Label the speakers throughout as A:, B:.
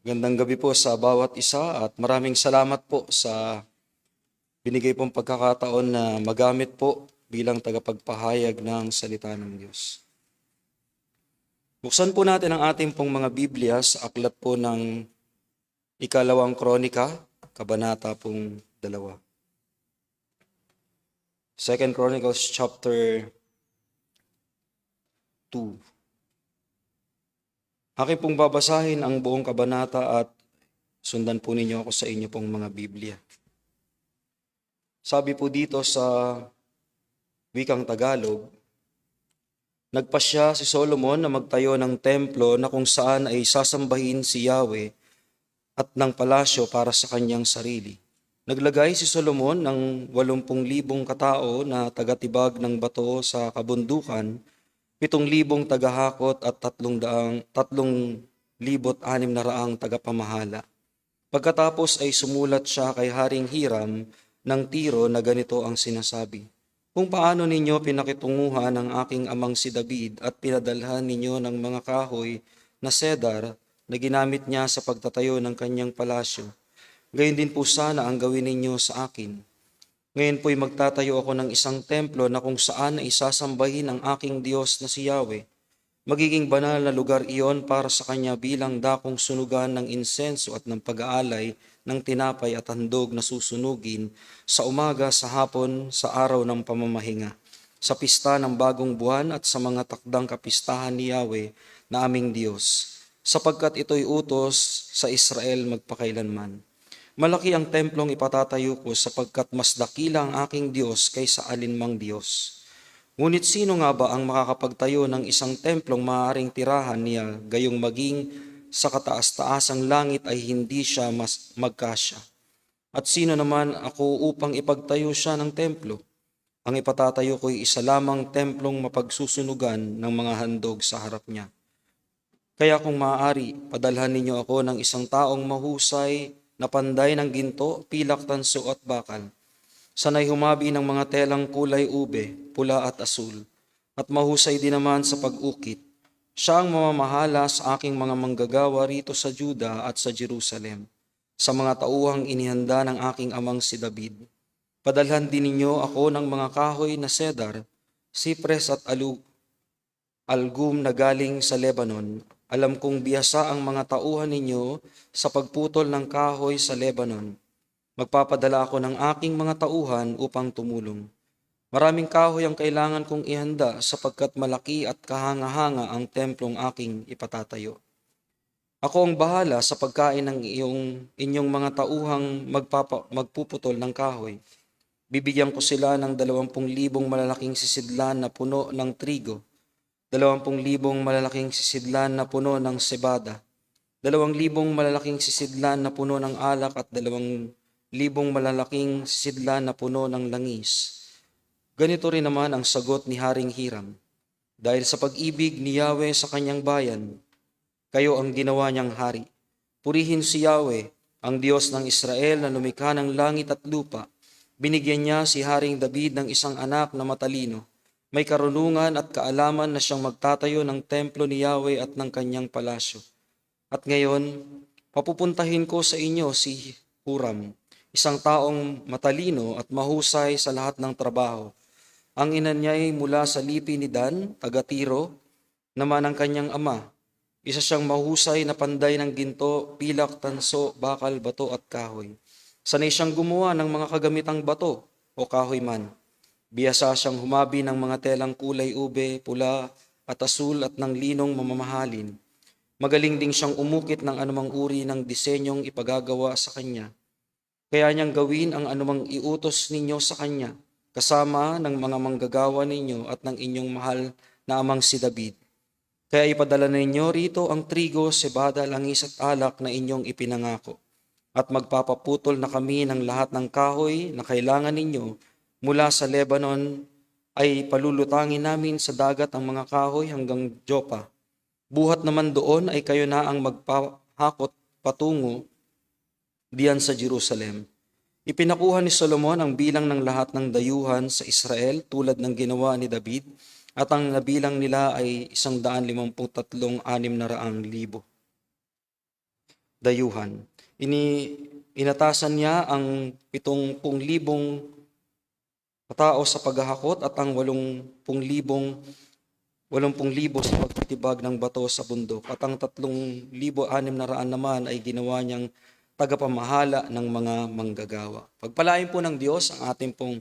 A: Gandang gabi po sa bawat isa at maraming salamat po sa binigay pong pagkakataon na magamit po bilang tagapagpahayag ng salita ng Diyos. Buksan po natin ang ating pong mga Biblia sa aklat po ng Ikalawang Kronika, kabanata pong 2. Second Chronicles chapter 2. Akin pong babasahin ang buong kabanata at sundan po ninyo ako sa inyo pong mga Biblia. Sabi po dito sa wikang Tagalog, nagpasya si Solomon na magtayo ng templo na kung saan ay sasambahin si Yahweh at ng palasyo para sa kanyang sarili. Naglagay si Solomon ng 80,000 katao na tagatibag ng bato sa kabundukan, 7,000 tagahakot at 3,600 tagapamahala. Pagkatapos ay sumulat siya kay Haring Hiram ng Tiro na ganito ang sinasabi, "Kung paano ninyo pinakitunguhan ang aking amang si David at pinadalhan ninyo ng mga kahoy na cedar na ginamit niya sa pagtatayo ng kanyang palasyo, gayon din po sana ang gawin ninyo sa akin. Ngayon po'y magtatayo ako ng isang templo na kung saan ay sasambahin ang aking Diyos na si Yahweh. Magiging banal na lugar iyon para sa kanya bilang dakong sunugan ng insenso at ng pag-aalay ng tinapay at handog na susunugin sa umaga, sa hapon, sa araw ng pamamahinga, sa pista ng bagong buwan at sa mga takdang kapistahan ni Yahweh na aming Diyos, sapagkat ito'y utos sa Israel magpakailanman. Malaki ang templong ipatatayo ko sapagkat mas dakila ang aking Diyos kaysa alinmang Diyos. Ngunit sino nga ba ang makakapagtayo ng isang templong maaaring tirahan niya gayong maging sa kataas-taasang langit ay hindi siya magkasya? At sino naman ako upang ipagtayo siya ng templo? Ang ipatatayo ko'y isa lamang templong mapagsusunugan ng mga handog sa harap niya. Kaya kung maaari, padalhan ninyo ako ng isang taong mahusay na panday ng ginto, pilak, tanso at bakal. Sanay humabi ng mga telang kulay ube, pula at asul, at mahusay din naman sa pag-ukit. Siya ang mamamahala sa aking mga manggagawa rito sa Juda at sa Jerusalem, sa mga tauhang inihanda ng aking amang si David. Padalhan din ninyo ako ng mga kahoy na cedar, sipres at algum na galing sa Lebanon. Alam kong biyasa ang mga tauhan ninyo sa pagputol ng kahoy sa Lebanon. Magpapadala ako ng aking mga tauhan upang tumulong. Maraming kahoy ang kailangan kong ihanda sapagkat malaki at kahanga-hanga ang templong aking ipatatayo. Ako ang bahala sa pagkain ng inyong mga tauhang magpuputol ng kahoy. Bibigyan ko sila ng 20,000 malalaking sisidlan na puno ng trigo, 20,000 malalaking sisidlan na puno ng sebada, 2,000 malalaking sisidlan na puno ng alak at 2,000 malalaking sisidlan na puno ng langis. Ganito rin naman ang sagot ni Haring Hiram. Dahil sa pag-ibig ni Yahweh sa kanyang bayan, kayo ang ginawa niyang hari. Purihin si Yahweh, ang Diyos ng Israel na lumikha ng langit at lupa. Binigyan niya si Haring David ng isang anak na matalino, may karunungan at kaalaman na siyang magtatayo ng templo ni Yahweh at ng kanyang palasyo. At ngayon, papupuntahin ko sa inyo si Huram, isang taong matalino at mahusay sa lahat ng trabaho. Ang ina niya ay mula sa lipi ni Dan, taga Tiro, naman ang kanyang ama. Isa siyang mahusay na panday ng ginto, pilak, tanso, bakal, bato at kahoy. Sanay siyang gumawa ng mga kagamitang bato o kahoy man. Biyasa siyang humabi ng mga telang kulay ube, pula at asul at ng linong mamamahalin. Magaling ding siyang umukit ng anumang uri ng disenyong ipagagawa sa kanya. Kaya niyang gawin ang anumang iutos ninyo sa kanya, kasama ng mga manggagawa ninyo at ng inyong mahal na amang si David. Kaya ipadala ninyo rito ang trigo, sebada, langis at alak na inyong ipinangako. At magpapaputol na kami ng lahat ng kahoy na kailangan ninyo mula sa Lebanon ay palulutangin namin sa dagat ang mga kahoy hanggang Jopa. Buhat naman doon ay kayo na ang magpahakot patungo diyan sa Jerusalem. Ipinakuha ni Solomon ang bilang ng lahat ng dayuhan sa Israel tulad ng ginawa ni David at ang nabilang nila ay 153,600. dayuhan. Inatasan niya ang 70,000 katao sa paghahakot at ang 80,000 sa pagtitibag ng bato sa bundok. At ang 3,600 naman ay ginawa niyang tagapamahala ng mga manggagawa. Pagpalain po ng Diyos ang ating pong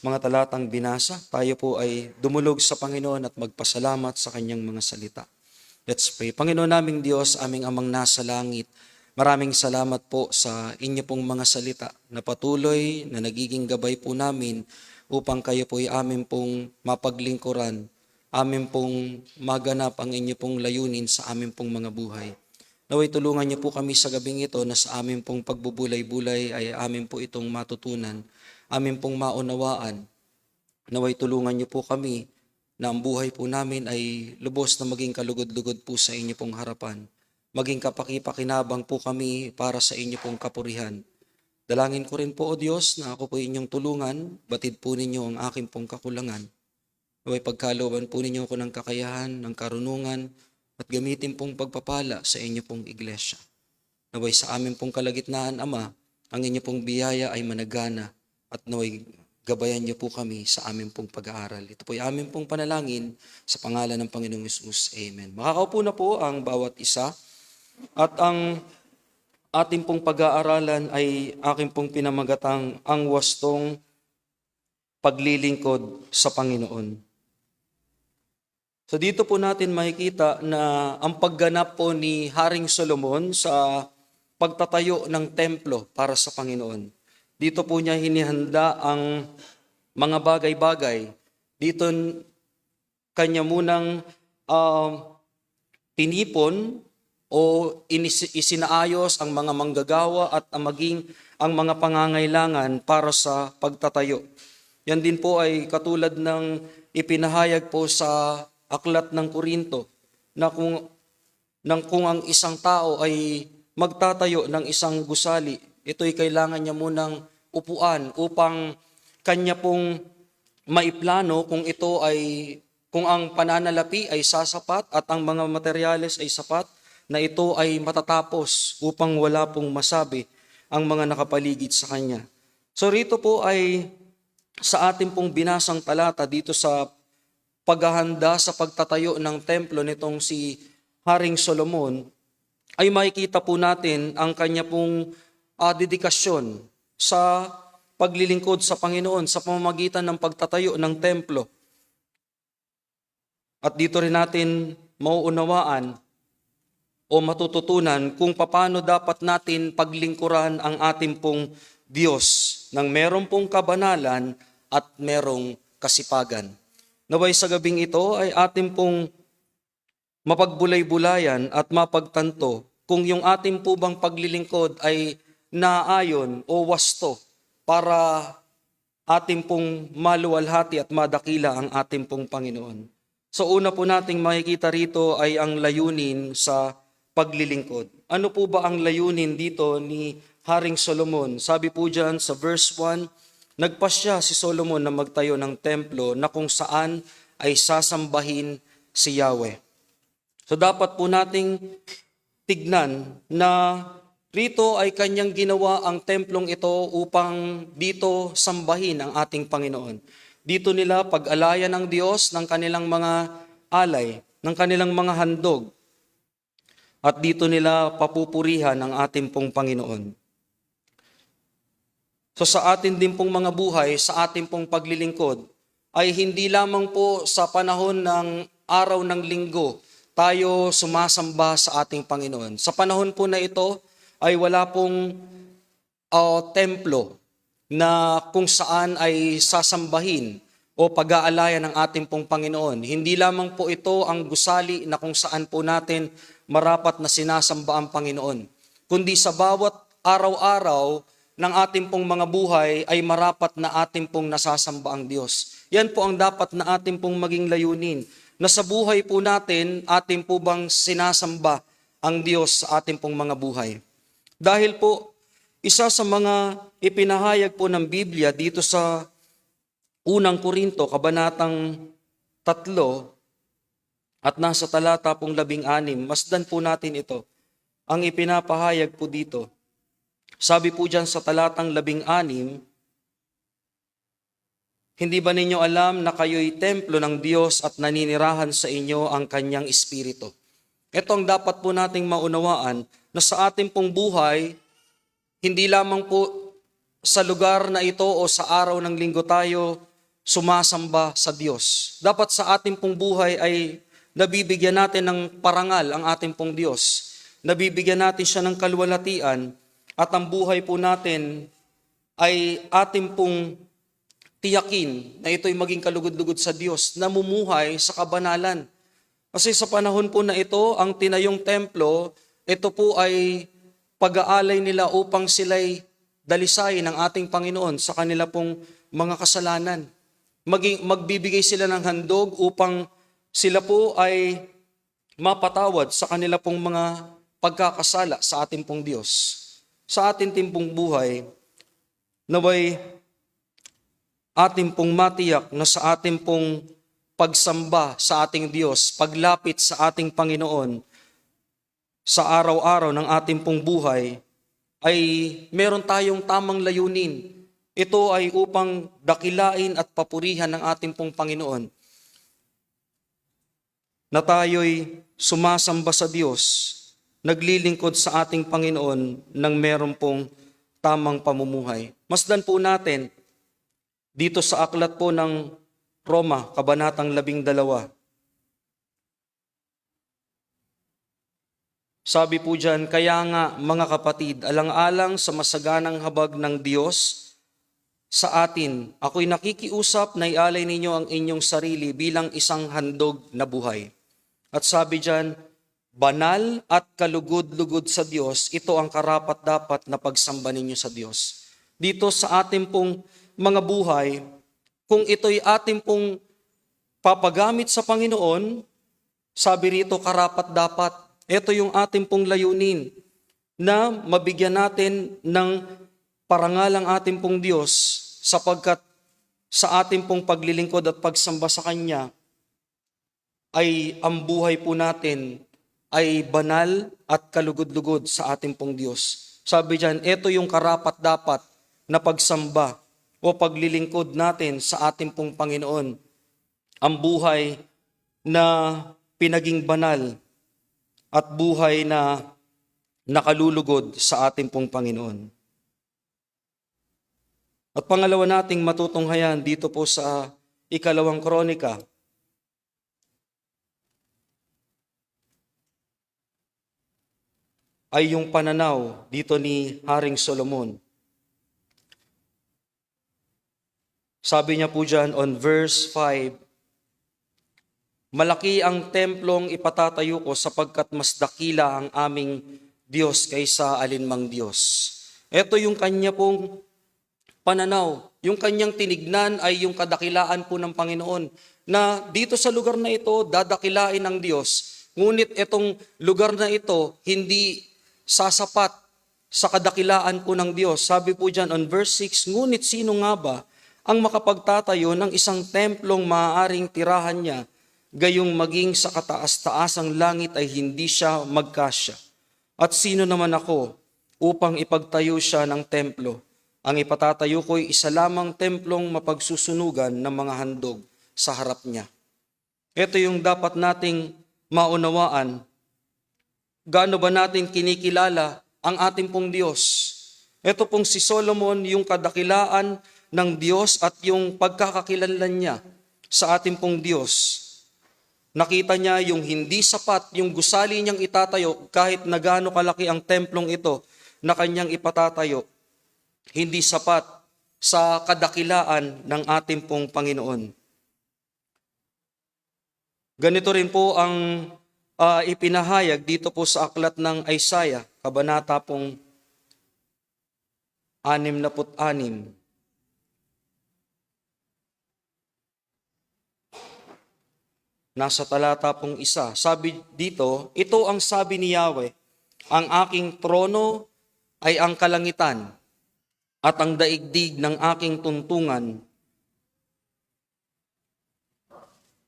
A: mga talatang binasa. Tayo po ay dumulog sa Panginoon at magpasalamat sa kanyang mga salita. Let's pray. Panginoon naming Diyos, aming amang nasa langit, maraming salamat po sa inyo pong mga salita na patuloy na nagiging gabay po namin upang kayo po ay amin pong mapaglingkuran, amin pong maganap ang inyo pong layunin sa amin pong mga buhay. Naway tulungan niyo po kami sa gabing ito na sa amin pong pagbubulay-bulay ay amin po itong matutunan, amin pong maunawaan. Naway tulungan niyo po kami na ang buhay po namin ay lubos na maging kalugod-lugod po sa inyo pong harapan. Maging kapaki-pakinabang po kami para sa inyo pong kapurihan. Dalangin ko rin po, O Diyos, na ako po inyong tulungan, batid po ninyo ang aking pong kakulangan. Naway pagkalooban po ninyo ako ng kakayahan, ng karunungan, at gamitin pong pagpapala sa inyo pong iglesia. Naway sa amin pong kalagitnaan, Ama, ang inyo pong biyaya ay managana at naway gabayan niyo po kami sa amin pong pag-aaral. Ito po ay amin pong panalangin sa pangalan ng Panginoong Hesus. Amen. Makakaupo na po ang bawat isa at ang ating pong pag-aaralan ay aking pong pinamagatang ang wastong paglilingkod sa Panginoon. So dito po natin makikita na ang pagganap po ni Haring Solomon sa pagtatayo ng templo para sa Panginoon. Dito po niya hinihanda ang mga bagay-bagay. Dito kanya munang tinipon o isinaayos ang mga manggagawa at maging ang mga pangangailangan para sa pagtatayo. Yan din po ay katulad ng ipinahayag po sa Aklat ng Korinto na kung ang isang tao ay magtatayo ng isang gusali, ito'y kailangan niya munang upuan upang kanya pong maiplano kung ang pananalapi ay sasapat at ang mga materyales ay sapat na ito ay matatapos upang wala pong masabi ang mga nakapaligid sa kanya. So rito po ay sa ating pong binasang talata dito sa paghahanda sa pagtatayo ng templo nitong si Haring Solomon, ay makikita po natin ang kanya pong dedikasyon sa paglilingkod sa Panginoon sa pamamagitan ng pagtatayo ng templo. At dito rin natin mauunawaan o matututunan kung paano dapat natin paglingkuran ang ating pong Diyos nang meron pong kabanalan at merong kasipagan. Naway sa gabing ito ay ating pong mapagbulay-bulayan at mapagtanto kung yung ating po bang paglilingkod ay naayon o wasto para ating pong maluwalhati at madakila ang ating pong Panginoon. So una po nating makikita rito ay ang layunin sa paglilingkod. Ano po ba ang layunin dito ni Haring Solomon? Sabi po dyan sa verse 1, nagpasya si Solomon na magtayo ng templo na kung saan ay sasambahin si Yahweh. So dapat po nating tignan na rito ay kanyang ginawa ang templong ito upang dito sambahin ang ating Panginoon. Dito nila pag-alayan ng Diyos ng kanilang mga alay, ng kanilang mga handog. At dito nila papupurihan ang ating pong Panginoon. So sa atin din pong mga buhay, sa ating pong paglilingkod, ay hindi lamang po sa panahon ng araw ng linggo, tayo sumasamba sa ating Panginoon. Sa panahon po na ito, ay wala pong templo na kung saan ay sasambahin o pag-aalayan ng ating pong Panginoon. Hindi lamang po ito ang gusali na kung saan po natin marapat na sinasamba ang Panginoon, kundi sa bawat araw-araw ng ating pong mga buhay ay marapat na ating pong nasasamba ang Diyos. Yan po ang dapat na ating pong maging layunin, na sa buhay po natin, ating po bang sinasamba ang Diyos sa ating pong mga buhay. Dahil po, isa sa mga ipinahayag po ng Biblia dito sa unang Korinto, kabanatang 3, at nasa talata pong 16, masdan po natin ito. ang ipinapahayag po dito. Sabi po dyan sa talatang 16, hindi ba ninyo alam na kayo'y templo ng Diyos at naninirahan sa inyo ang kanyang Espiritu? Ito ang dapat po nating maunawaan na sa ating pong buhay, hindi lamang po sa lugar na ito o sa araw ng linggo tayo sumasamba sa Diyos. Dapat sa ating pong buhay ay nabibigyan natin ng parangal ang ating pong Diyos. Nabibigyan natin siya ng kalwalatian at ang buhay po natin ay ating pong tiyakin na ito'y maging kalugod-lugod sa Diyos, namumuhay sa kabanalan. Kasi sa panahon po na ito, ang tinayong templo, ito po ay pag-aalay nila upang sila'y dalisayin ng ating Panginoon sa kanila pong mga kasalanan. Magbibigay sila ng handog upang sila po ay mapatawad sa kanila pong mga pagkakasala sa ating pong Diyos. Sa ating timpong buhay, naway ating pong matiyak na sa ating pong pagsamba sa ating Diyos, paglapit sa ating Panginoon, sa araw-araw ng ating pong buhay, ay meron tayong tamang layunin. Ito ay upang dakilain at papurihan ng ating pong Panginoon. Na tayo'y sumasamba sa Diyos, naglilingkod sa ating Panginoon ng meron pong tamang pamumuhay. Masdan po natin, dito sa aklat po ng Roma, Kabanatang 12. Sabi po dyan, kaya nga mga kapatid, alang-alang sa masaganang habag ng Diyos sa atin, ako'y nakikiusap na ialay ninyo ang inyong sarili bilang isang handog na buhay. At sabi dyan, banal at kalugod-lugod sa Diyos, ito ang karapat-dapat na pagsamba ninyo sa Diyos. Dito sa ating pong mga buhay, kung ito'y ating pong papagamit sa Panginoon, sabi rito karapat-dapat. Ito yung ating pong layunin na mabigyan natin ng parangalang ating pong Diyos sapagkat sa ating pong paglilingkod at pagsamba sa Kanya ay ang buhay po natin ay banal at kalugod-lugod sa ating pong Diyos. Sabi diyan, ito yung karapat-dapat na pagsamba o paglilingkod natin sa ating pong Panginoon. Ang buhay na pinaging banal at buhay na nakalulugod sa ating pong Panginoon. At pangalawa nating matutunghayan dito po sa 2 Kronika, ay yung pananaw dito ni Haring Solomon. Sabi niya po dyan on verse 5, malaki ang templong ipatatayo ko sapagkat mas dakila ang aming Diyos kaysa alinmang Diyos. Ito yung kanya pong pananaw. Yung kanyang tinignan ay yung kadakilaan po ng Panginoon na dito sa lugar na ito, dadakilain ng Diyos. Ngunit itong lugar na ito, hindi sasapat sa kadakilaan po ng Diyos. Sabi po dyan on verse 6, ngunit sino nga ba ang makapagtatayo ng isang templong maaaring tirahan niya, gayong maging sa kataas-taasang langit ay hindi siya magkasya? At sino naman ako upang ipagtayo siya ng templo? Ang ipatatayo ko'y isa lamang templong mapagsusunugan ng mga handog sa harap niya. Ito yung dapat nating maunawaan. Gaano ba natin kinikilala ang ating pong Diyos? Ito pong si Solomon, yung kadakilaan ng Diyos at yung pagkakakilanlan niya sa ating pong Diyos. Nakita niya yung hindi sapat, yung gusali niyang itatayo kahit na gaano kalaki ang templong ito na kanyang ipatatayo, hindi sapat sa kadakilaan ng ating pong Panginoon. Ganito rin po ang ipinahayag dito po sa aklat ng Isaiah, kabanata pong 66. Nasa talata pong 1. Sabi dito, ito ang sabi ni Yahweh, ang aking trono ay ang kalangitan at ang daigdig ng aking tuntungan.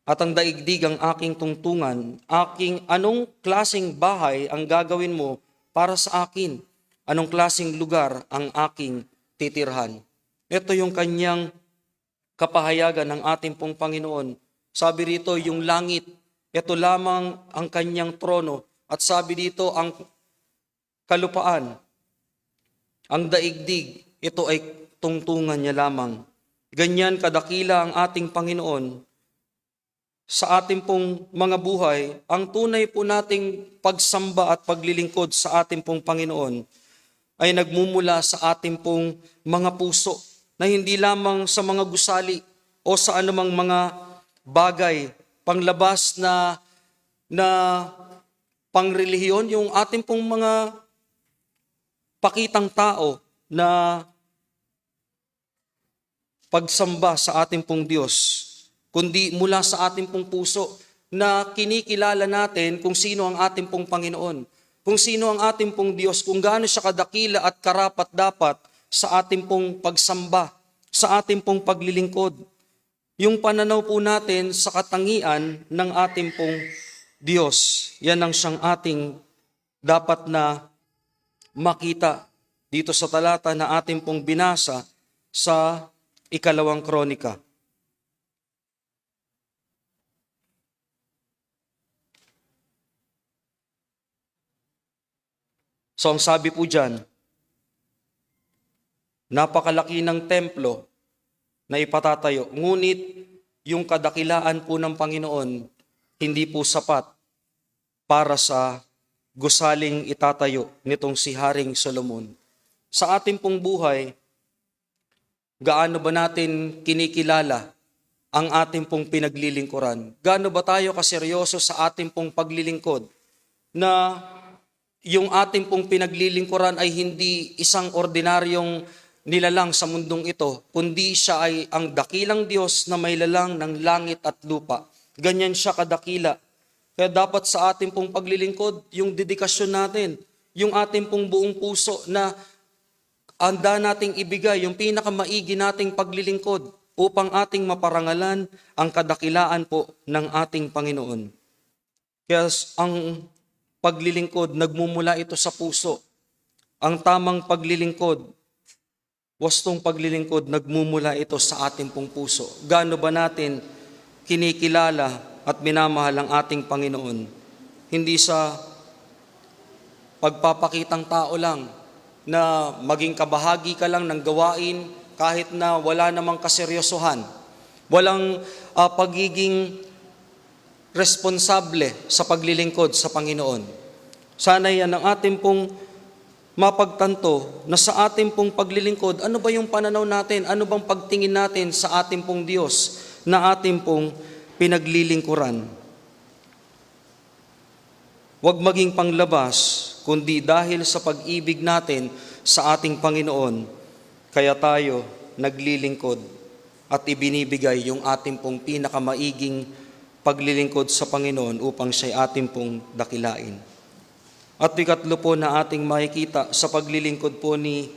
A: At ang daigdig ang aking tungtungan, anong klaseng bahay ang gagawin mo para sa akin? Anong klaseng lugar ang aking titirhan? Ito yung kanyang kapahayagan ng ating pong Panginoon. Sabi rito, yung langit, ito lamang ang kanyang trono. At sabi dito, ang kalupaan, ang daigdig, ito ay tungtungan niya lamang. Ganyan kadakila ang ating Panginoon sa ating pong mga buhay. Ang tunay po nating pagsamba at paglilingkod sa ating pong Panginoon ay nagmumula sa ating pong mga puso, na hindi lamang sa mga gusali o sa anumang mga bagay, panglabas na pangrelihiyon, yung ating pong mga pakitang tao na pagsamba sa ating pong Diyos, kundi mula sa ating pong puso na kinikilala natin kung sino ang ating pong Panginoon, kung sino ang ating pong Diyos, kung gaano siya kadakila at karapat-dapat sa ating pong pagsamba, sa ating pong paglilingkod. Yung pananaw po natin sa katangian ng ating pong Diyos, yan ang siyang ating dapat na makita dito sa talata na ating pong binasa sa 2 Kronika. So ang sabi po dyan, napakalaki ng templo na ipatatayo, ngunit yung kadakilaan po ng Panginoon hindi po sapat para sa gusaling itatayo nitong si Haring Solomon. Sa ating pong buhay, gaano ba natin kinikilala ang ating pong pinaglilingkuran? Gaano ba tayo kaseryoso sa ating pong paglilingkod na yung ating pong pinaglilingkuran ay hindi isang ordinaryong nilalang sa mundong ito, kundi siya ay ang dakilang Diyos na may lalang ng langit at lupa. Ganyan siya kadakila. Kaya dapat sa ating pong paglilingkod, yung dedikasyon natin, yung ating pong buong puso na handa nating ibigay, yung pinakamaigi nating paglilingkod upang ating maparangalan ang kadakilaan po ng ating Panginoon. Kaya ang paglilingkod, nagmumula ito sa puso. Ang tamang paglilingkod, wastong paglilingkod, nagmumula ito sa ating pong puso. Gaano ba natin kinikilala at minamahal ang ating Panginoon? Hindi sa pagpapakitang tao lang, na maging kabahagi ka lang ng gawain kahit na wala namang kaseryosohan. Walang pagiging responsable sa paglilingkod sa Panginoon. Sana yan ang ating pong mapagtanto na sa ating pong paglilingkod, ano ba yung pananaw natin, ano bang pagtingin natin sa ating pong Diyos na ating pong pinaglilingkuran. Huwag maging panglabas, kundi dahil sa pag-ibig natin sa ating Panginoon, kaya tayo naglilingkod at ibinibigay yung ating pong pinakamaiging paglilingkod sa Panginoon upang siya'y ating pong dakilain. At ikatlo po na ating makikita sa paglilingkod po ni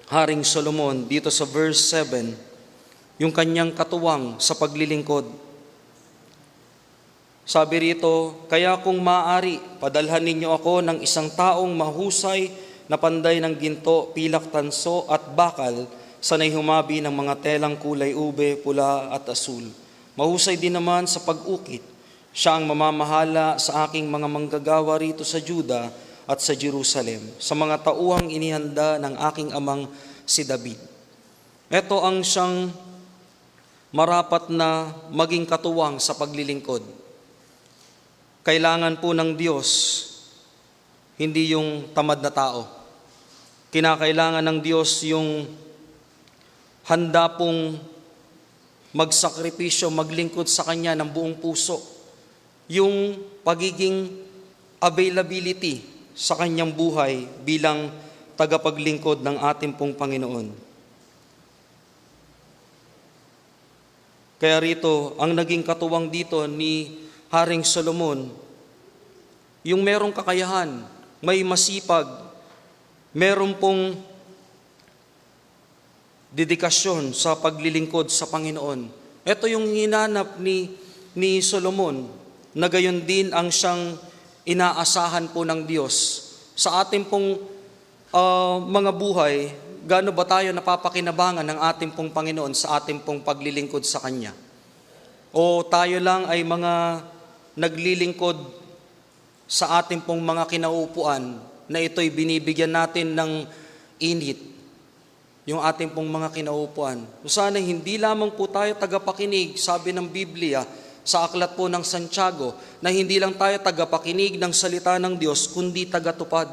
A: Haring Solomon dito sa verse 7, yung kanyang katuwang sa paglilingkod. Sabi rito, kaya kung maaari, padalhan ninyo ako ng isang taong mahusay na panday ng ginto, pilak, tanso at bakal, sanay humabi ng mga telang kulay ube, pula at asul. Mahusay din naman sa pag-ukit. Siya ang mamamahala sa aking mga manggagawa rito sa Juda at sa Jerusalem, sa mga tauhang inihanda ng aking amang si David. Ito ang siyang marapat na maging katuwang sa paglilingkod. Kailangan po ng Diyos, hindi yung tamad na tao. Kinakailangan ng Diyos yung handa pong magsakripisyo, maglingkod sa Kanya ng buong puso. Yung pagiging availability sa Kanyang buhay bilang tagapaglingkod ng ating pong Panginoon. Kaya rito, ang naging katuwang dito ni Haring Solomon, yung merong kakayahan, may masipag, meron pong dedikasyon sa paglilingkod sa Panginoon. Ito yung hinanap ni Solomon, na gayon din ang siyang inaasahan po ng Diyos sa ating pong mga buhay, gaano ba tayo napapakinabangan ng ating pong Panginoon sa ating pong paglilingkod sa Kanya? O tayo lang ay mga naglilingkod sa ating pong mga kinaupuan na ito'y binibigyan natin ng init, yung ating pong mga kinaupuan. Sana hindi lamang po tayo tagapakinig, sabi ng Biblia, sa aklat po ng Santiago, na hindi lang tayo tagapakinig ng salita ng Diyos, kundi tagatupad.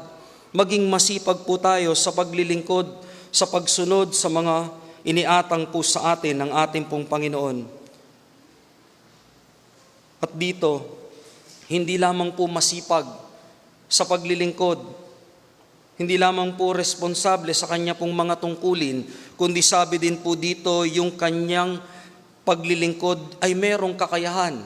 A: Maging masipag po tayo sa paglilingkod, sa pagsunod sa mga iniatang po sa atin ng ating pong Panginoon. At dito, hindi lamang po masipag sa paglilingkod, hindi lamang po responsable sa kanya pong mga tungkulin, kundi sabi din po dito yung kanyang paglilingkod ay merong kakayahan.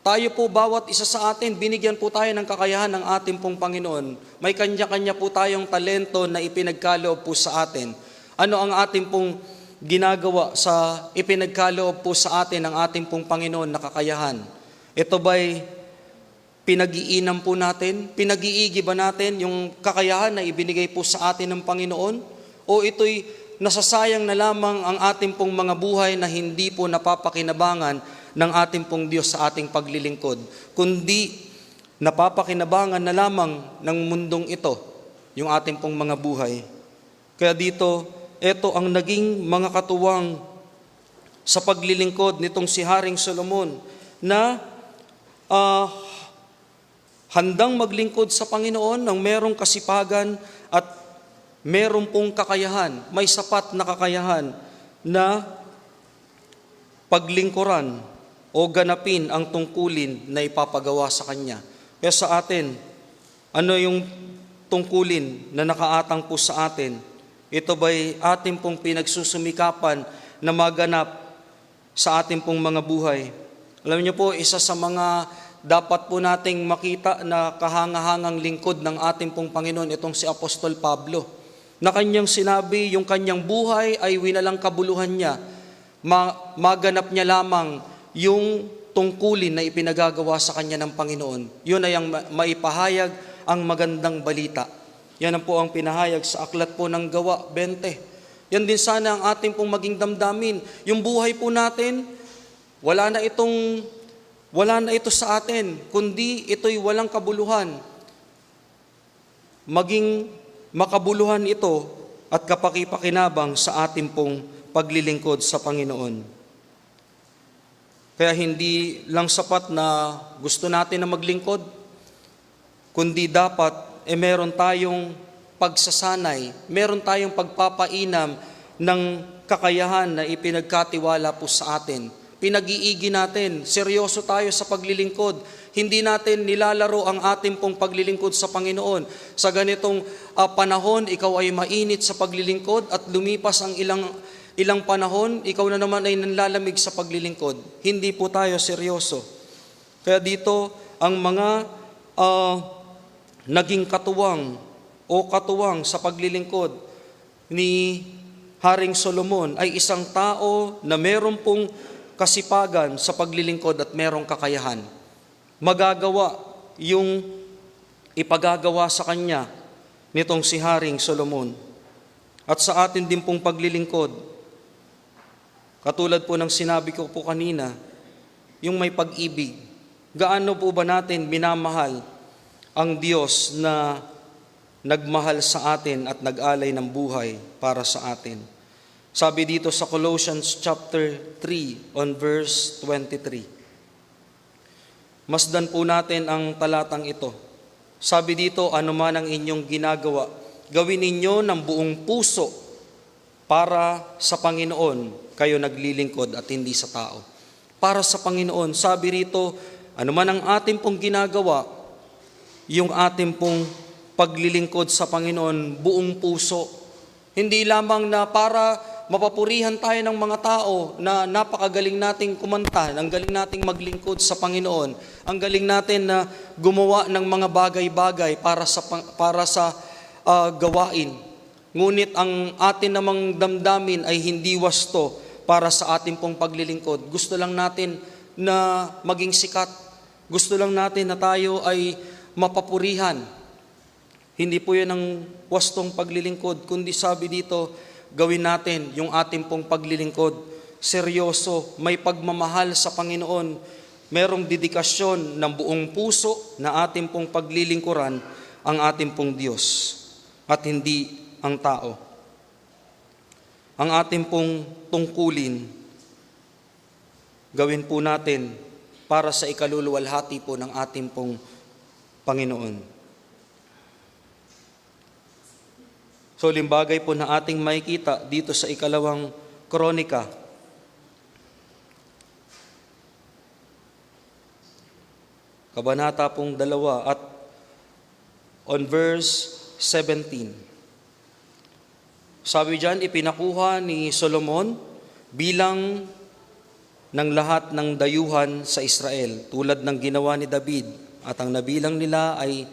A: Tayo po, bawat isa sa atin, binigyan po tayo ng kakayahan ng ating pong Panginoon. May kanya-kanya po tayong talento na ipinagkaloob po sa atin. Ano ang ating pong ginagawa sa ipinagkaloob po sa atin ng ating pong Panginoon na kakayahan? Ito ba'y pinag-iinam po natin? Pinag-iigi ba natin yung kakayahan na ibinigay po sa atin ng Panginoon? O ito'y nasasayang na lamang ang ating pong mga buhay na hindi po napapakinabangan ng ating pong Diyos sa ating paglilingkod, kundi napapakinabangan na lamang ng mundong ito, yung ating pong mga buhay. Kaya dito, ito ang naging mga katuwang sa paglilingkod nitong si Haring Solomon na handang maglingkod sa Panginoon ng merong kasipagan at merong pong kakayahan, may sapat na kakayahan na paglingkuran o ganapin ang tungkulin na ipapagawa sa Kanya. Kaya sa atin, ano yung tungkulin na nakaatang po sa atin? Ito ba'y ating pong pinagsusumikapan na maganap sa ating pong mga buhay? Alam niyo po, isa sa mga dapat po nating makita na kahangahangang lingkod ng ating pong Panginoon, itong si Apostol Pablo, na kanyang sinabi, yung kanyang buhay ay winalang kabuluhan niya, maganap niya lamang yung tungkulin na ipinagagawa sa kanya ng Panginoon. Yun ay ang maipahayag ang magandang balita. Yan ang po ang pinahayag sa aklat po ng Gawa 20. Yan din sana ang ating pong maging damdamin. Yung buhay po natin, wala na ito sa atin, kundi ito'y walang kabuluhan. Maging makabuluhan ito at kapakipakinabang sa ating pong paglilingkod sa Panginoon. Kaya hindi lang sapat na gusto natin na maglingkod, kundi dapat meron tayong pagsasanay, meron tayong pagpapainam ng kakayahan na ipinagkatiwala po sa atin. Pinag-iigi natin, seryoso tayo sa paglilingkod. Hindi natin nilalaro ang ating pong paglilingkod sa Panginoon. Sa ganitong panahon, ikaw ay mainit sa paglilingkod at lumipas ang ilang panahon, ikaw na naman ay nanlalamig sa paglilingkod. Hindi po tayo seryoso. Kaya dito, ang mga naging katuwang sa paglilingkod ni Haring Solomon ay isang tao na meron pong kasipagan sa paglilingkod at merong kakayahan. Magagawa yung ipagagawa sa kanya nitong si Haring Solomon. At sa atin din pong paglilingkod, katulad po ng sinabi ko po kanina, yung may pag-ibig. Gaano po ba natin minamahal ang Diyos na nagmahal sa atin at nag-alay ng buhay para sa atin? Sabi dito sa Colossians chapter 3 on verse 23. Masdan po natin ang talatang ito. Sabi dito, anuman ang inyong ginagawa, gawin ninyo ng buong puso para sa Panginoon kayo naglilingkod at hindi sa tao. Para sa Panginoon, sabi rito, anuman ang ating pong ginagawa, yung ating pong paglilingkod sa Panginoon, buong puso. Hindi lamang na para mapapurihan tayo ng mga tao na napakagaling nating kumanta, ang galing nating maglingkod sa Panginoon, ang galing natin na gumawa ng mga bagay-bagay para sa gawain. Ngunit ang atin namang damdamin ay hindi wasto para sa ating pong paglilingkod. Gusto lang natin na maging sikat. Gusto lang natin na tayo ay mapapurihan. Hindi po yan ang wastong paglilingkod, kundi sabi dito, gawin natin yung ating pong paglilingkod. Seryoso, may pagmamahal sa Panginoon, merong dedikasyon ng buong puso na ating pong paglilingkuran ang ating pong Diyos at hindi ang tao. Ang ating pong tungkulin, gawin po natin para sa ikaluluwalhati po ng ating pong Panginoon. So, limbagay po na ating makikita dito sa ikalawang Kronika. Kabanata pong 2 at on verse 17. Sabi diyan, ipinakuha ni Solomon bilang ng lahat ng dayuhan sa Israel, tulad ng ginawa ni David, at ang nabilang nila ay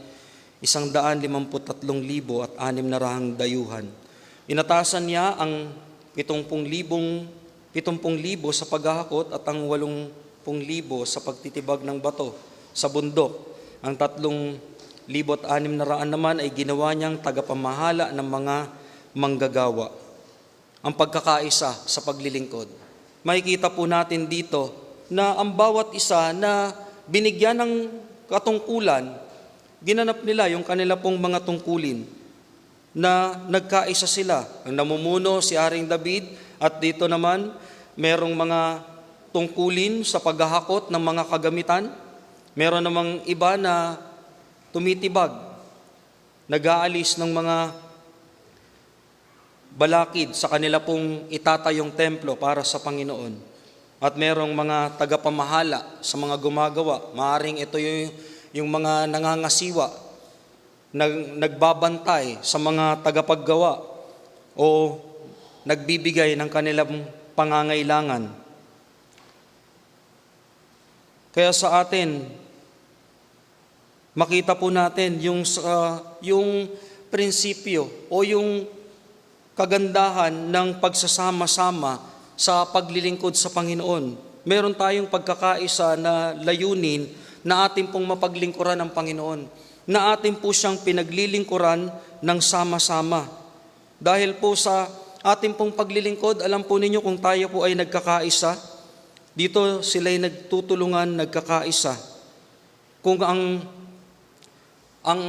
A: 153,600 dayuhan. Inatasan niya ang 70,000 sa paghahakot at ang 80,000 sa pagtitibag ng bato sa bundok. Ang 3,600 naman ay ginawa niyang tagapamahala ng mga manggagawa. Ang pagkakaisa sa paglilingkod. Makikita po natin dito na ang bawat isa na binigyan ng katungkulan, ginanap nila yung kanila pong mga tungkulin na nagkaisa sila. Ang namumuno si Haring David at dito naman merong mga tungkulin sa paghahakot ng mga kagamitan. Meron namang iba na tumitibag, nag-aalis ng mga balakid sa kanila pong itatayong templo para sa Panginoon. At merong mga tagapamahala sa mga gumagawa. Maaring ito yung mga nangangasiwa, nagbabantay sa mga tagapaggawa o nagbibigay ng kanilang pangangailangan. Kaya sa atin, makita po natin yung prinsipyo o yung kagandahan ng pagsasama-sama sa paglilingkod sa Panginoon. Meron tayong pagkakaisa na layunin na ating pong mapaglingkuran ng Panginoon, na ating po siyang pinaglilingkuran ng sama-sama. Dahil po sa ating pong paglilingkod, alam po ninyo kung tayo po ay nagkakaisa, dito sila'y nagtutulungan, nagkakaisa. Kung ang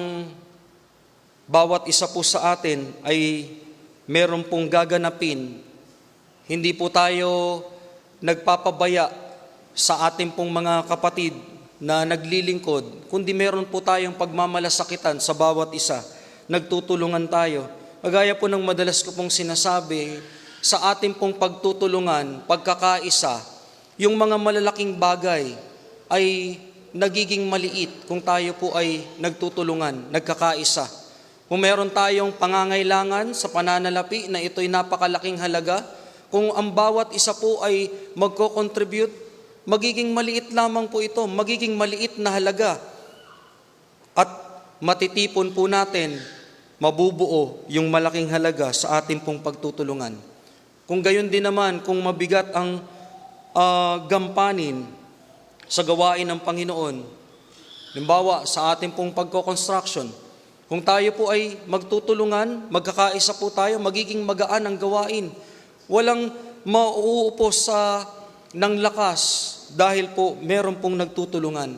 A: bawat isa po sa atin ay meron pong gaganapin, hindi po tayo nagpapabaya sa ating pong mga kapatid na naglilingkod, kundi meron po tayong pagmamalasakitan sa bawat isa. Nagtutulungan tayo. Kagaya po ng madalas ko pong sinasabi, sa ating pong pagtutulungan, pagkakaisa, yung mga malalaking bagay ay nagiging maliit kung tayo po ay nagtutulungan, nagkakaisa. Kung meron tayong pangangailangan sa pananalapi na ito'y napakalaking halaga, kung ang bawat isa po ay magko-contribute, magiging maliit lamang po ito, magiging maliit na halaga. At matitipon po natin, mabubuo yung malaking halaga sa ating pong pagtutulungan. Kung gayon din naman, kung mabigat ang gampanin sa gawain ng Panginoon, halimbawa sa ating pong pagko-construction, kung tayo po ay magtutulungan, magkakaisa po tayo, magiging magaan ang gawain. Walang mauupos ng lakas dahil po meron pong nagtutulungan.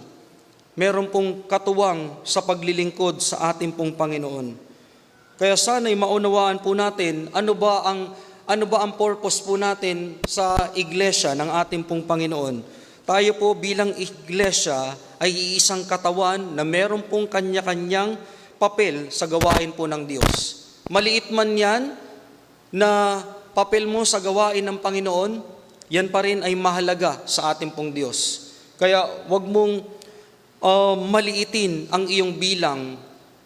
A: Meron pong katuwang sa paglilingkod sa ating pong Panginoon. Kaya sana'y maunawaan po natin ano ba ang purpose po natin sa iglesia ng ating pong Panginoon. Tayo po bilang iglesia ay iisang katawan na meron pong kanya-kanyang papel sa gawain po ng Diyos. Maliit man yan na papel mo sa gawain ng Panginoon, yan pa rin ay mahalaga sa ating pong Diyos. Kaya wag mong maliitin ang iyong bilang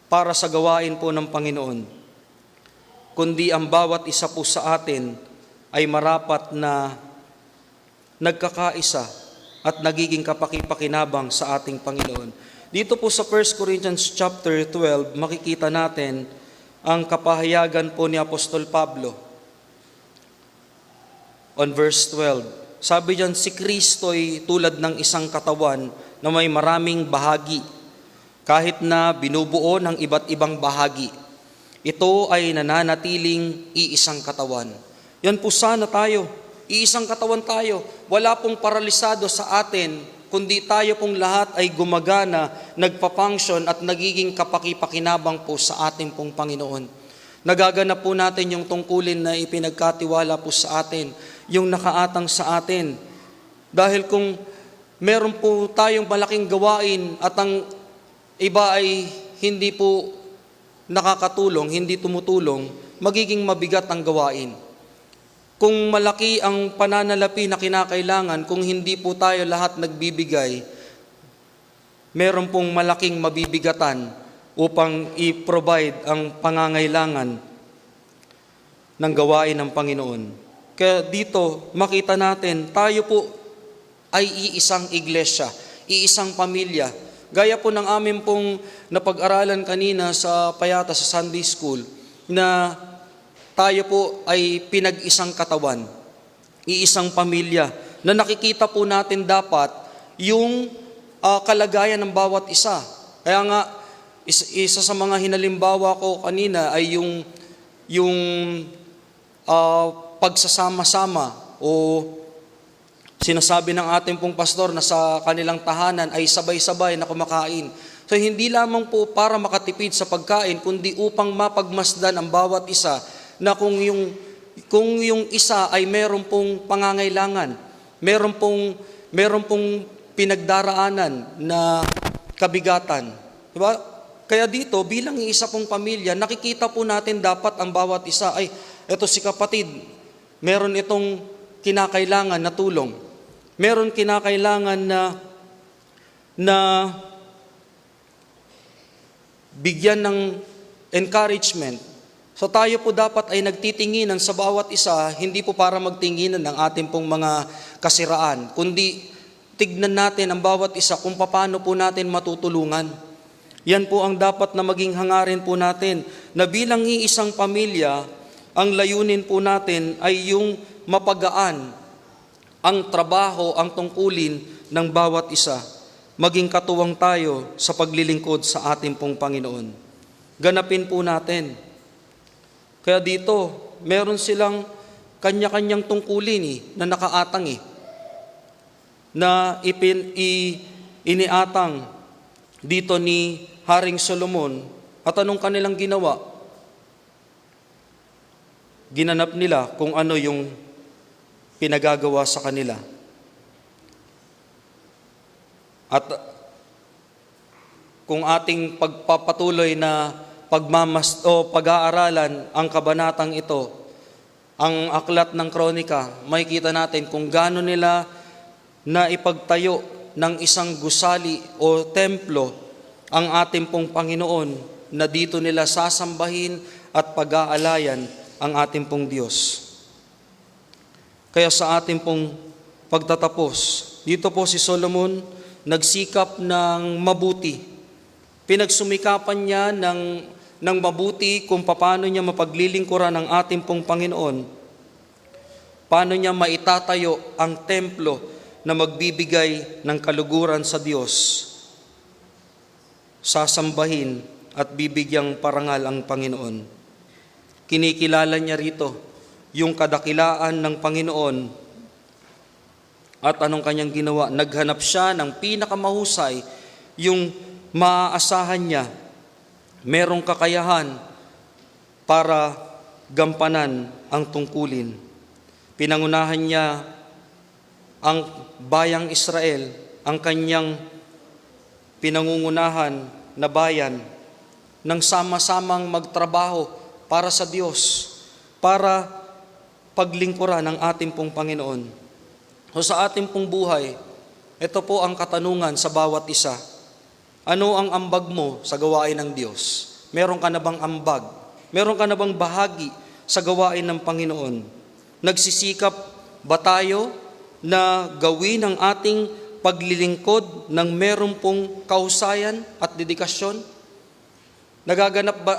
A: para sa gawain po ng Panginoon. Kundi ang bawat isa po sa atin ay marapat na nagkakaisa at nagiging kapaki-pakinabang sa ating Panginoon. Dito po sa 1 Corinthians chapter 12, makikita natin ang kapahayagan po ni Apostol Pablo. On verse 12, sabi diyan, si Kristo'y tulad ng isang katawan na may maraming bahagi. kahit na binubuo ng iba't ibang bahagi. Ito ay nananatiling iisang katawan. Yan po sana tayo. Iisang katawan tayo. Wala pong paralisado sa atin, kundi tayo pong lahat ay gumagana, nagpa-function at nagiging kapaki-pakinabang po sa ating pong Panginoon. Nagaganap po natin yung tungkulin na ipinagkatiwala po sa atin, yung nakaatang sa atin. Dahil kung meron po tayong malaking gawain at ang iba ay hindi po nakakatulong, hindi tumutulong, magiging mabigat ang gawain. Kung malaki ang pananalapi na kinakailangan, kung hindi po tayo lahat nagbibigay, meron pong malaking mabibigatan upang i-provide ang pangangailangan ng gawain ng Panginoon. Kaya dito, makita natin, tayo po ay iisang iglesia, iisang pamilya. Gaya po ng amin pong napag-aralan kanina sa Payata sa Sunday School, na tayo po ay pinag-isang katawan, iisang pamilya, na nakikita po natin dapat yung kalagayan ng bawat isa. Kaya nga, isa sa mga hinalimbawa ko kanina ay yung pagsasama-sama o sinasabi ng ating pong pastor na sa kanilang tahanan ay sabay-sabay na kumakain. So hindi lamang po para makatipid sa pagkain, kundi upang mapagmasdan ang bawat isa na kung yung isa ay meron pong pangangailangan, meron pong pinagdaraanan na kabigatan. Diba? Kaya dito, bilang isa pong pamilya, nakikita po natin dapat ang bawat isa ay, eto si kapatid, meron itong kinakailangan na tulong. Meron kinakailangan na bigyan ng encouragement. So tayo po dapat ay nagtitinginan sa bawat isa, hindi po para magtinginan ng ating pong mga kasiraan, kundi tignan natin ang bawat isa kung paano po natin matutulungan. Yan po ang dapat na maging hangarin po natin, na bilang iisang pamilya, ang layunin po natin ay yung mapagaan ang trabaho, ang tungkulin ng bawat isa. Maging katuwang tayo sa paglilingkod sa ating pong Panginoon. Ganapin po natin. Kaya dito, meron silang kanya-kanyang tungkulin na nakaatang na iniatang dito ni Haring Solomon. At anong kanilang ginawa? Ginanap nila kung ano yung pinagagawa sa kanila. At kung ating pagpapatuloy na pag-aaralan ang kabanatang ito, ang aklat ng Kronika, makikita natin kung gaano nila na ipagtayo ng isang gusali o templo ang ating pong Panginoon, na dito nila sasambahin at pag-aalayan ang ating pong Diyos. Kaya sa ating pong pagtatapos, dito po si Solomon nagsikap ng mabuti. Pinagsumikapan niya ng mabuti kung paano niya mapaglilingkuran ang ating pong Panginoon. Paano niya maitatayo ang templo na magbibigay ng kaluguran sa Diyos. Sasambahin at bibigyang parangal ang Panginoon. Kinikilala niya rito yung kadakilaan ng Panginoon. At anong kanyang ginawa? Naghanap siya ng pinakamahusay, yung maaasahan niya, merong kakayahan para gampanan ang tungkulin. Pinangunahan niya ang bayang Israel, ang kanyang pinangungunahan na bayan, nang sama-samang magtrabaho para sa Diyos, para paglingkuran ng ating pong Panginoon. So sa ating pong buhay, ito po ang katanungan sa bawat isa. Ano ang ambag mo sa gawain ng Diyos? Meron ka na bang ambag? Meron ka na bang bahagi sa gawain ng Panginoon? Nagsisikap ba tayo na gawin ang ating paglilingkod ng meron pong kahusayan at dedikasyon?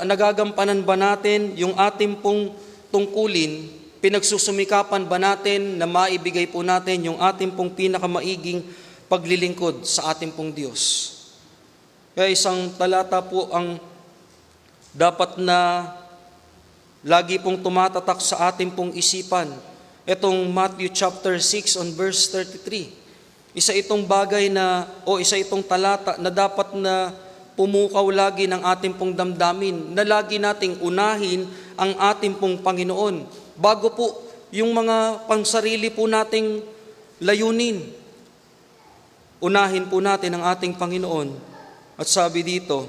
A: Nagagampanan ba natin yung ating pong tungkulin? Pinagsusumikapan ba natin na maibigay po natin yung ating pong pinakamaiging paglilingkod sa ating pong Diyos? Kaya isang talata po ang dapat na lagi pong tumatatak sa ating pong isipan. Itong Matthew chapter 6 on verse 33. Isa itong bagay na, o isa itong talata na dapat na pumukaw lagi ng ating pong damdamin, na lagi nating unahin ang ating pong Panginoon. Bago po yung mga pansarili po nating layunin, unahin po natin ang ating Panginoon. At sabi dito,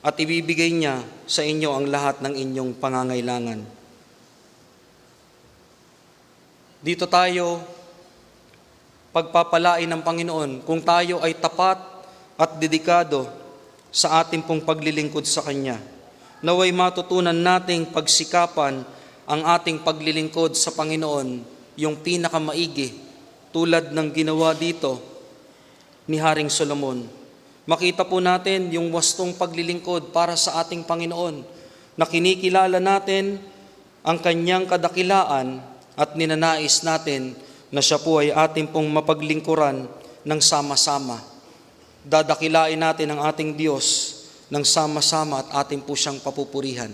A: at ibibigay niya sa inyo ang lahat ng inyong pangangailangan. Dito tayo pagpapalain ng Panginoon kung tayo ay tapat at dedikado sa ating pong paglilingkod sa Kanya. Naway matutunan nating pagsikapan ang ating paglilingkod sa Panginoon, yung pinakamaigi, tulad ng ginawa dito ni Haring Solomon. Makita po natin yung wastong paglilingkod para sa ating Panginoon, na kinikilala natin ang Kanyang kadakilaan at ninanais natin na siya po ay ating pong mapaglingkuran ng sama-sama. Dadakilain natin ang ating Diyos ng sama-sama at ating po siyang papupurihan.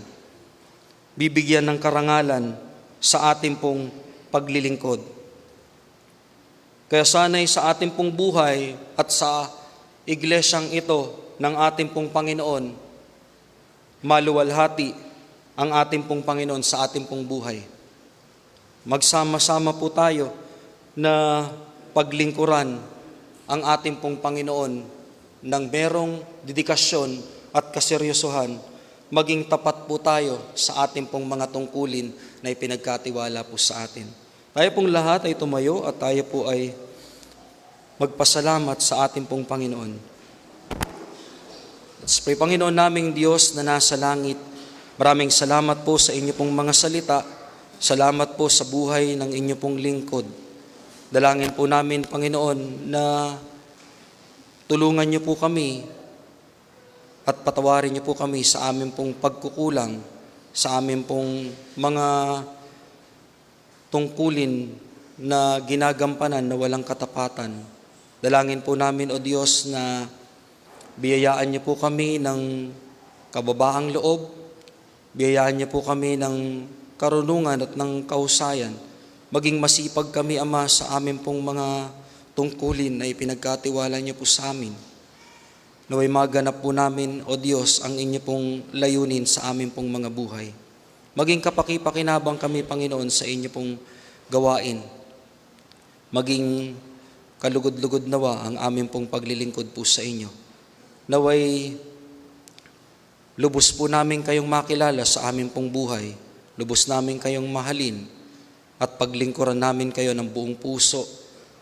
A: Bibigyan ng karangalan sa ating pong paglilingkod. Kaya sana'y sa ating pong buhay at sa iglesyang ito ng ating pong Panginoon, maluwalhati ang ating pong Panginoon sa ating pong buhay. Magsama-sama po tayo na paglingkuran ang ating pong Panginoon ng merong dedikasyon at kaseryosohan, maging tapat po tayo sa ating pong mga tungkulin na ipinagkatiwala po sa atin. Tayo pong lahat ay tumayo at tayo po ay magpasalamat sa ating pong Panginoon. Let's pray. Panginoon naming Diyos na nasa langit, maraming salamat po sa inyo pong mga salita. Salamat po sa buhay ng inyo pong lingkod. Dalangin po namin, Panginoon, na tulungan niyo po kami at patawarin niyo po kami sa aming pong pagkukulang, sa aming pong mga tungkulin na ginagampanan na walang katapatan. Dalangin po namin, O Diyos, na biyayaan niyo po kami ng kababaang loob, biyayaan niyo po kami ng karunungan at ng kausayan, maging masipag kami, Ama, sa amin pong mga tungkulin na ipinagkatiwala niyo po sa amin. Naway maganap po namin, O Diyos, ang inyo pong layunin sa amin pong mga buhay. Maging kapaki-pakinabang kami, Panginoon, sa inyo pong gawain. Maging kalugod-lugod nawa ang amin pong paglilingkod po sa inyo. Naway lubos po namin kayong makilala sa amin pong buhay. Lubos namin kayong mahalin at paglingkuran namin kayo ng buong puso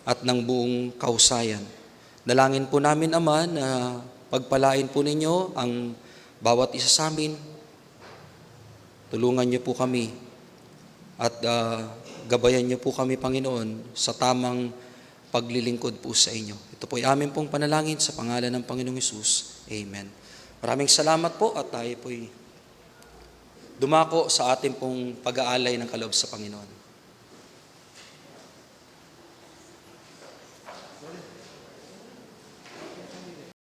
A: at ng buong kausayan. Dalangin po namin, Ama, na pagpalain po ninyo ang bawat isa sa amin. Tulungan niyo po kami at gabayan niyo po kami, Panginoon, sa tamang paglilingkod po sa inyo. Ito po ay amin pong panalangin sa pangalan ng Panginoong Hesus. Amen. Maraming salamat po at tayo po'y dumako sa ating pong pag-aalay ng kaloob sa Panginoon.